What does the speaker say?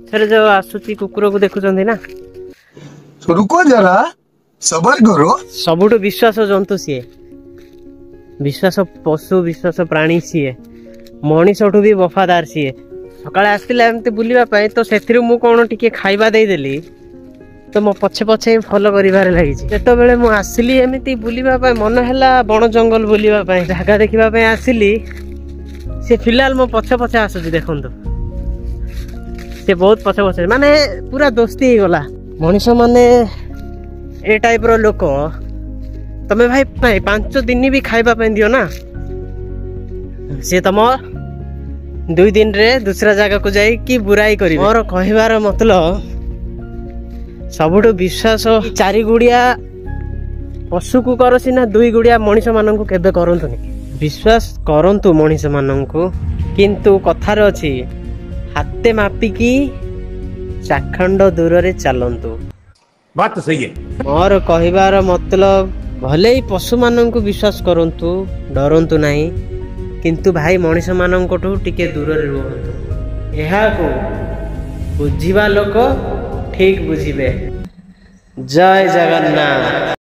पछरे जो आसुची कुकुर को देखुचंदी ना रुको जरा सबर करो सबुठु विश्वास जंतु सीए विश्वास पशु विश्वास प्राणी सीए मनीषठू भी वफादार सीए सकाळे आसतिला एमती बुलिबा पई तो सेथिरु मु कोन टिके खाइबा देई देली तो मो पछे पछे फॉलो करिबारे लागि छि जेतो बेले मु आसिली एमिति बुलिबा पई मन हैला बण जंगल बुलिबा पई जागा देखिबा पई आसिली से फिलहाल मो पछे पछे आसुची देखंतु से बहुत पछे पछे माने पूरा दोस्ती ही गला मनीष माने ए टाइप रो लोक तमे भाई भाई 5 दिन भी खाइबा पे दियो ना से तम 2 दिन रे दूसरा जगह को जाई कि बुराई करी मोर कहिबार मतलब सबुठु विश्वास 4 गुड़िया पशु को कर सिना 2 गुड़िया मनीष मानन को केबे करंतुनी विश्वास करंतु मनीष मानन को किंतु कथार अछि हाथे मापिकी चाखंड दूर रे चलंतु बात तो सही है मोर कहिबार मतलब भले ही पशु मानन को विश्वास करंतु डरंतु नहीं किंतु भाई मनीष मानन कोठू टिके दूर रे रहंतु एहा को बुझिबा लोक ठीक बुझिबे जय जगन्नाथ।